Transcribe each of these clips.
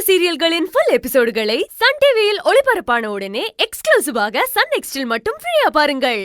சீரியல்களின் full எபிசோடுகளை Sun டிவியில் ஒளிபரப்பான உடனே எக்ஸ்க்ளூசிவாக சன் நெக்ஸ்டில் மட்டும் ஃப்ரீயா பாருங்கள்.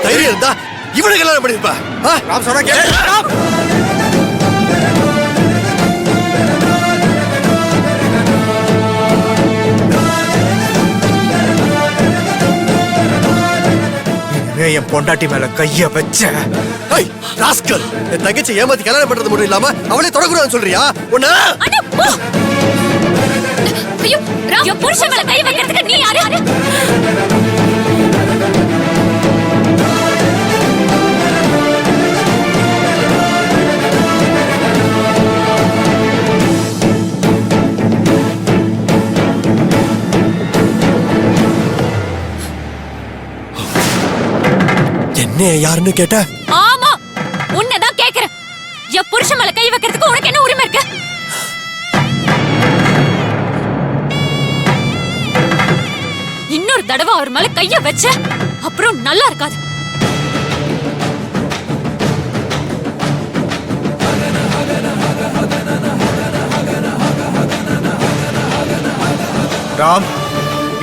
தைரியம் இருந்தா இவனுக்கு கல்யாணம் பண்ணிருப்பா. என் பொண்டாட்டி மேல கைய வச்ச என் தங்கச்சி ஏமாத்தி கல்யாணம் பண்றது மட்டும் இல்லாம அவளே தொடக்கூடாதுன்னு சொல்றியா? உன்ன புருஷன் மேல கை வைக்கிறதுக்கு நீ யாரு? என்ன யாருன்னு கேட்ட? ஆமா, உன்னதான் கேக்குறேன். என் புருஷன் மேல கை வைக்கிறதுக்கு உனக்கு என்ன உரிமை இருக்கு? இன்னொரு தடவை அவர் மேல கைய வச்ச அப்புறம் நல்லா இருக்காது. ராம்,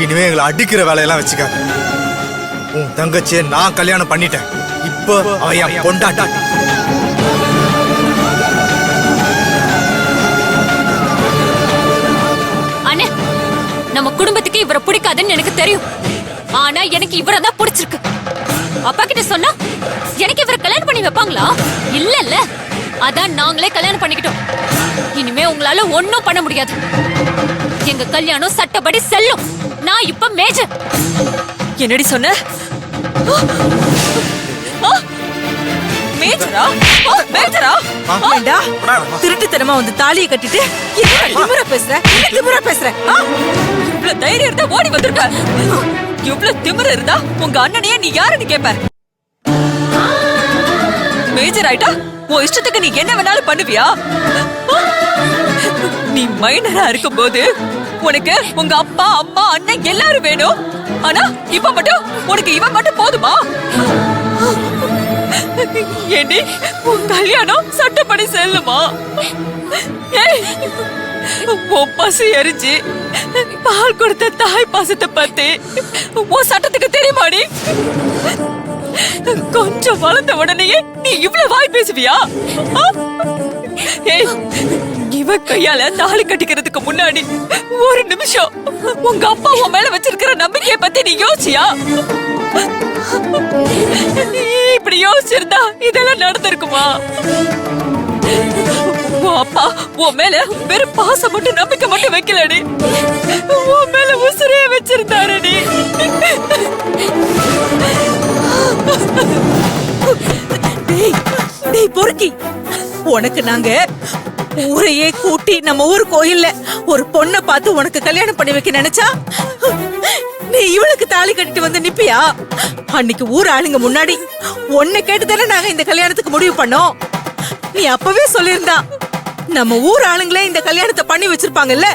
இனிமே எங்களை அடிக்கிற வேலையெல்லாம் வச்சுக்காத. உன் தங்கச்சியை நான் கல்யாணம் பண்ணிட்டேன். இப்போ அவ என் பொண்டாட்டி. அண்ணே, நம்ம குடும்பத்துக்கு இவரை பிடிக்காதுன்னு எனக்கு தெரியும். ஆனா எனக்கு இவரை தான் பிடிச்சிருக்கு. அப்பா கிட்ட சொன்னா எனக்கு இவரை கல்யாணம் பண்ணி வைப்பாங்களா? இல்ல, அதான் நாங்களே கல்யாணம் பண்ணிக்கிட்டோம். இனிமே உங்களால ஒன்னும் பண்ண முடியாது. எங்க கல்யாணம் சட்டப்படி செல்லும். நான் இப்ப மேஜர். என்னடி சொன்ன? மேஜரா? மேஜரா? திருட்டுத்தனமா வந்து தாலியை கட்டிட்டு திமிரா பேசுற. இவ்வளவு தைரியம் இருந்தா ஓடி வந்திருக்க. இவ்வளவு திமிர இருந்தா உங்க அண்ணனையே நீ யாருன்னு கேப்ப? மேஜர் ஆயிட்டா உன் இஷ்டத்துக்கு நீ என்ன வேணாலும் பண்ணுவியா? நீ மைனரா இருக்கும் போது உனக்கு உங்க அப்பா அம்மா அண்ணன் எல்லாரும் வேணும். ஆனா இப்ப மட்டும் உனக்கு இவன் மட்டும் போதுமா? ஏண்டி உன் கல்யாணம் சட்டப்படி செல்லுமா? உன் பசி எரிஞ்சு பால் கொடுத்த தாய் பாசத்தை பத்தி உன் சட்டத்துக்கு தெரியுமாடி? கொஞ்சம் வளர்ந்த உடனேயே நீ இவ்வளவு வாய் பேசுவியா? இவ கையால தாலி கட்டிக்கிறதுக்கு முன்னாடி ஒரு நிமிஷம் உங்க அப்பா உன் மேல வச்சிருக்கிற நம்பிக்கையை பத்தி நீ யோசிச்சியா? இப்படி யோசிச்சிருந்தா இதெல்லாம் நடந்திருக்குமா? உன் அப்பா உன் மேல வெறும் பாசம் மட்டும் நம்பிக்கை மட்டும் வைக்கலடி, உன் மேல உசுரைய வச்சிருந்தாரடி. பொறுக்கி, உனக்கு நாங்க ஊரையே கூட்டி நம்ம ஊர் கோயில்ல ஒரு பொண்ணை பார்த்து உனக்கு கல்யாணம் பண்ணி வைக்க நினைச்சா நீ இவளுக்கு தாலி கட்டிட்டு வந்து நிப்பியா? அன்னைக்கு ஊர் ஆளுங்க முன்னாடி உன்னை கேட்டுதானே நாங்க இந்த கல்யாணத்துக்கு முடிவு பண்ணோம். நீ அப்பவே சொல்லியிருந்தா நம்ம ஊர் ஆளுங்களே இந்த கல்யாணத்தை பண்ணி வச்சிருப்பாங்கல்ல.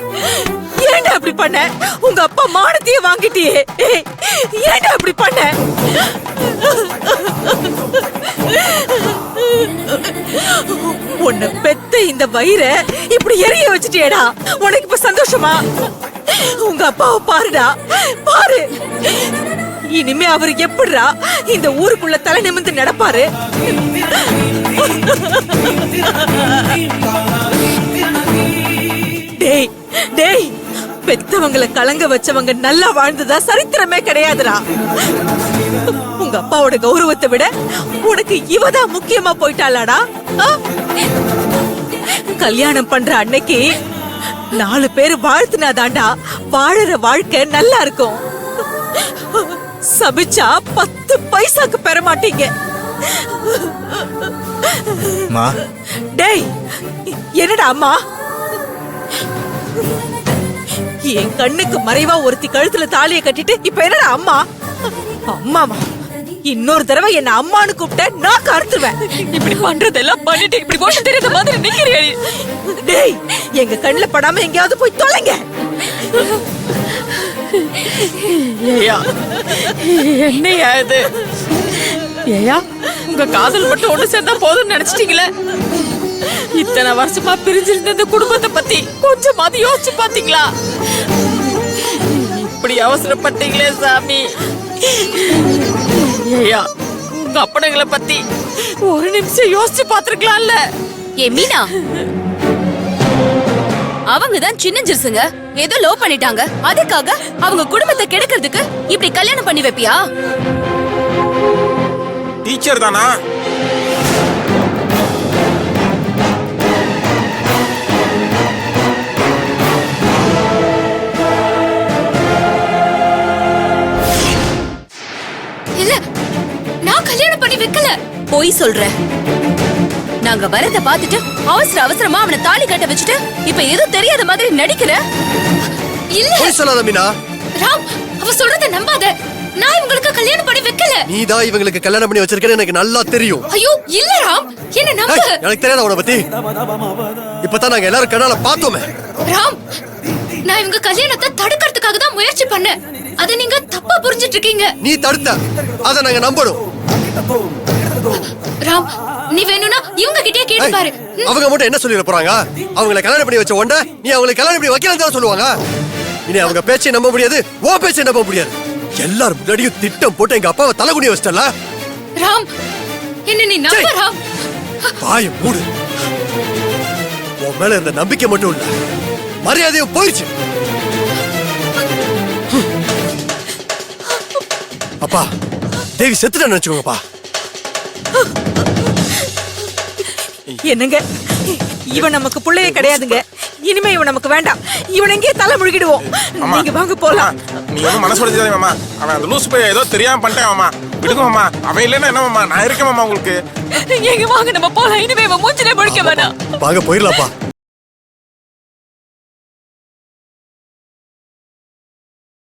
ஏன்டா அப்படி பண்ண? உங்க அப்பா மானத்தையே வாங்கிட்டியே. ஏன்டா அப்படி பண்ண? உன்னை பெத்த இந்த வயிறை இப்படி எரிய வச்சுட்டியேடா. உனக்கு இப்ப சந்தோஷமா? உங்க அப்பாவை பாருடா, பாரு. இனிமே அவரு எப்படிடா இந்த ஊருக்குள்ள தலை நிமிர்ந்து நடப்பாரு? டேய் டேய், பெத்தவங்களை கலங்க வச்சவங்க நல்லா வாழ்ந்ததா சரித்திரமே கிடையாதுடா. உங்க அப்பாவோட கௌரவத்தை விட உனக்கு இவதான் முக்கியமா போயிட்டாளாடா. ஆ? கல்யாணம் பண்ற அன்னைக்கு 4 பேர் வாழ்த்துனாதாண்டா வாழற வாழ்க்கை நல்லா இருக்கும். சபிச்சா 10 பைசாக்கு பெற மாட்டீங்க. மா டேய், என்னடா அம்மா? என் கண்ணுக்கு மறைவா ஒருத்தி கழுத்துல தாலியை கட்டிட்டு இப்ப என்னடா அம்மா? அம்மாமா, இன்னொரு தடவை என்ன அம்மான்னு கூப்பிட்ட நான் கருத்துவேன். இப்படி பண்றதெல்லாம் பண்ணிட்டு இப்படி போட்டு தெரியாத மாதிரி நிக்கிறியா? டேய், எங்க கண்ணுல படாம எங்கேயாவது போய் தொலைங்க. ஏயா, என்னையா இது? ஏயா, உங்க காதல் மட்டும் ஒண்ணு சேர்ந்தா போதும்னு நினைச்சிட்டீங்களே? இத்தனை வருஷமா பிரிஞ்சிருந்த இந்த குடும்பத்தை பத்தி கொஞ்சமாவது யோசிச்சு பாத்தீங்களா? இப்படி அவசரப்பட்டீங்களே சாமி. ஏயா, உங்க அப்பனுங்களை பத்தி ஒரு நிமிஷம் யோசிச்சு பாத்துருக்கலாம்ல. ஏ மீனா, அவங்க தான் சின்ன ஜிருசுங்க, ஏதோ லோ பண்ணிட்டாங்க, அதுக்காக அவங்க குடும்பத்தை கெடுக்கிறதுக்கு இப்படி கல்யாணம் பண்ணி வைப்பியா? டீச்சர் தானா? இல்ல, நான் கல்யாணம் பண்ணி வைக்கல. போய் சொல்ற. நாங்க வரத பாத்துட்டு அவசரமா அவனை தாலி கட்ட வச்சுட்டு இப்ப ஏதோ தெரியாத மாதிரி நடிக்கிற. இல்ல போய் சொல்லாத மீனா. ராம், அவ சொல்றத நம்பாத. நான் இவங்களுக்கு கல்யாணம் பண்ணி வைக்கல. நீதான் இவங்களுக்கு கல்யாணம் பண்ணி வச்சிருக்கேன்னு எனக்கு நல்லா தெரியும். ஐயோ இல்ல ராம், என்ன நம்பு. ஏய், எனக்கு தெரியாத உன பத்தி. இப்பதான் நாங்க எல்லாரும் கண்ணால பார்த்தோமே. ராம், நான் இவங்க கல்யாணத்தை தடுக்கிறதுக்காக தான் முயற்சி பண்ணேன். அத நீங்க தப்பா புரிஞ்சிட்டு இருக்கீங்க. நீ தடுத்த, அத நாங்க நம்பணும். ராம், நீ வேணும்னா இவங்க கிட்டே கேட்டு ஏய், பாரு. அவங்க மட்டும் என்ன சொல்லிட போறாங்க? அவங்களை கல்யாணம் பண்ணி வச்ச உடனே நீ அவங்களை கல்யாணம் பண்ணி வைக்கலாம் தான் சொல்லுவாங்க. இனி அவங்க பேச்சை நம்ப முடியாது, ஓ பேச்சை நம்ப முடியாது. எல்லாரும் முன்னாடியும் திட்டம் போட்டு எங்க அப்பாவை தலைகுனிய வச்சிட்டல. ராம், என்ன நீ நம்ப ராம். வாயை மூடு. உன் மேல இருந்த நம்பிக்கை மட்டும் இல்ல, மரியாதையும் போயிடுச்சு. அப்பா, தேவி செத்துட்டா நினைச்சுக்கோங்கப்பா. என்னங்க, இவன் நமக்கு புள்ளையே கிடையாதுங்க. இனிமே இவன் நமக்கு வேண்டாம். இவன் எங்கேயே தலை முழுகிடுவோம். நீங்க வாங்க போலாம். நீ ஒன்னும் மனசு உடைஞ்சாதே மாமா. அவன் அந்த லூசு போய் ஏதோ தெரியாம பண்ணிட்டேன் மாமா. விடுங்க மாமா. அவன் இல்லைன்னா என்ன மாமா, நான் இருக்கேன் மாமா உங்களுக்கு. எங்க வாங்க, நம்ம போலாம். இனிமே இவன் மூஞ்சிலே முழிக்க வேணாம். வாங்க போயிடலாம்ப்பா.